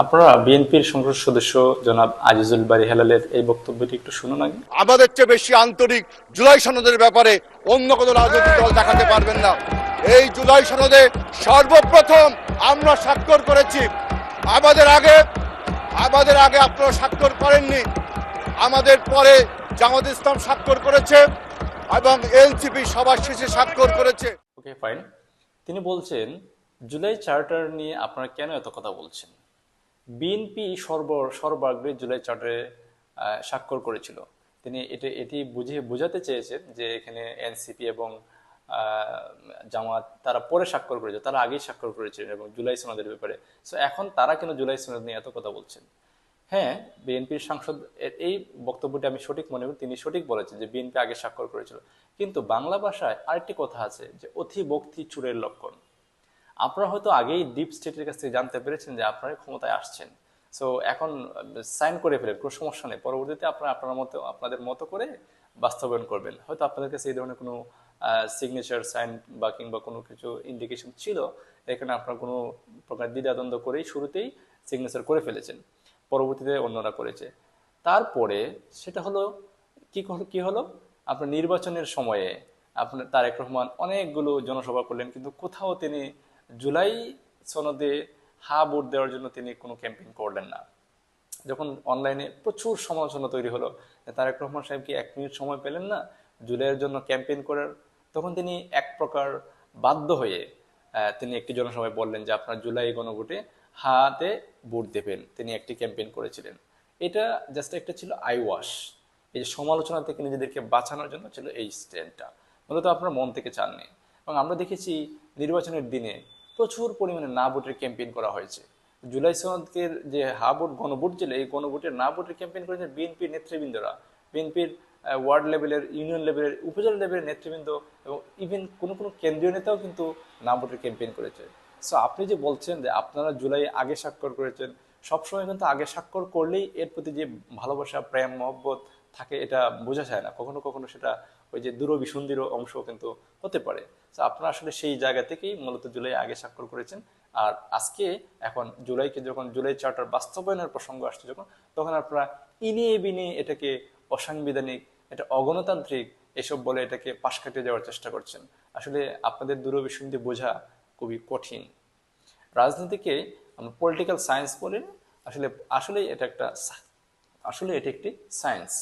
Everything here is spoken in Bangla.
আপনারা বিএনপির সংসদ সদস্য জনাব আজিজুল বারী হেলালের এই বক্তব্যটি একটু শুনুন আগে। আমাদের চেয়ে বেশি আন্তরিক জুলাই সনদের ব্যাপারে অন্য কোনো রাজনৈতিক দল দেখাতে পারবেন না। এই জুলাই সনদে সর্বপ্রথম আমরা স্বাক্ষর করেছি। আমাদের আগে আপনারা স্বাক্ষর করেননি। আমাদের পরে জামাত ইসলাম স্বাক্ষর করেছে এবং এনসিপি সবার শেষে স্বাক্ষর করেছে। ওকে, ফাইন। তিনি বলছেন জুলাই চার্টার নিয়ে আপনারা কেন এত কথা বলছেন। বিএনপি সর্বাগ্রে জুলাই চার্টারে স্বাক্ষর করেছিল। তিনি এটি বোঝাতে চেয়েছেন যে এখানে এনসিপি এবং জামাত তারা পরে স্বাক্ষর করেছে, তারা আগেই স্বাক্ষর করেছিলেন এবং জুলাই সনদের ব্যাপারে। সো এখন তারা কেন জুলাই সনদ নিয়ে এত কথা বলছেন। হ্যাঁ, বিএনপির সাংসদ এই বক্তব্যটি আমি সঠিক মনে করি, তিনি সঠিক বলেছেন যে বিএনপি আগে স্বাক্ষর করেছিল। কিন্তু বাংলা ভাষায় আরেকটি কথা আছে যে অতি ভক্তি চুরের লক্ষণ। আপনারা হয়তো আগেই ডিপ স্টেটের কাছ থেকে জানতে পেরেছেন যে আপনারা ক্ষমতায় আসছেন, সো এখন সাইন করে ফেলেন, কোনো সমস্যা নেই। পরবর্তীতে আপনারা আপনাদের মতো করে বাস্তবায়ন করবেন। হয়তো আপনাদের কাছে এই ধরনের কোনো সিগনেচার সাইন বা কিংবা কোনো কিছু ইন্ডিকেশন ছিল, এখানে আপনারা কোনো প্রকার দ্বিধাদ্বন্দ্ব করেই শুরুতেই সিগনেচার করে ফেলেছেন, পরবর্তীতে অন্যরা করেছে। তারপরে সেটা হলো কি হলো আপনার নির্বাচনের সময়ে আপনার তারেক রহমান অনেকগুলো জনসভা করলেন, কিন্তু কোথাও তিনি জুলাই সনদে হা ভোট দেওয়ার জন্য তিনি কোনো ক্যাম্পেইন করলেন না। যখন অনলাইনে প্রচুর সমালোচনা তৈরি হলো, তারেক রহমান সাহেব কি 1 মিনিট সময় পেলেন না জুলাইয়ের জন্য ক্যাম্পেইন করার, তখন তিনি এক প্রকার বাধ্য হয়ে তিনি একটি জনসভায় বললেন যে আপনার জুলাই গণভোটে হাতে ভোট দেবেন। তিনি একটি ক্যাম্পেইন করেছিলেন। এটা জাস্ট একটা ছিল আই ওয়াশ, এই যে সমালোচনা থেকে নিজেদেরকে বাঁচানোর জন্য ছিল এই স্ট্যান্ডটা, মূলত আপনার মন থেকে চাননি। এবং আমরা দেখেছি নির্বাচনের দিনে প্রচুর পরিমাণে না ভোটের ক্যাম্পেইন করা হয়েছে। জুলাই সনদের যে হা ভোট গণভোট ছিল, এই গণভোটের না ভোটের ক্যাম্পেইন করেছেন বিএনপির নেতৃবৃন্দরা, বিএনপির ওয়ার্ড লেভেলের, ইউনিয়ন লেভেলের, উপজেলা লেভেলের নেতৃবৃন্দ এবং ইভেন কোনো কোনো কেন্দ্রীয় নেতাও কিন্তু না ভোটের ক্যাম্পেইন করেছে। সো আপনি যে বলছেন যে আপনারা জুলাই আগে স্বাক্ষর করেছেন, সবসময় কিন্তু আগে স্বাক্ষর করলেই এর প্রতি যে ভালোবাসা, প্রেম, মহব্বত থাকে এটা বোঝা যায় না। কখনো কখনো সেটা ওই যে দূরভিসন্ধিরও অংশ কিন্তু হতে পারে। তো আপনারা আসলে সেই জায়গা থেকেই মূলত জুলাই আগে স্বাক্ষর করেছেন। আর আজকে এখন যখন জুলাই চার্টার বাস্তবায়নের প্রসঙ্গ আসছে যখন, তখন আপনারা ইনিয়ে বিনিয়ে এটাকে অসাংবিধানিক, এটা অগণতান্ত্রিক এসব বলে এটাকে পাশ কাটিয়ে যাওয়ার চেষ্টা করছেন। আসলে আপনাদের দূরভিসন্ধি বোঝা খুবই কঠিন। রাজনীতিকে আমরা পলিটিক্যাল সায়েন্স বলি না, আসলে আসলে এটা একটি সায়েন্স।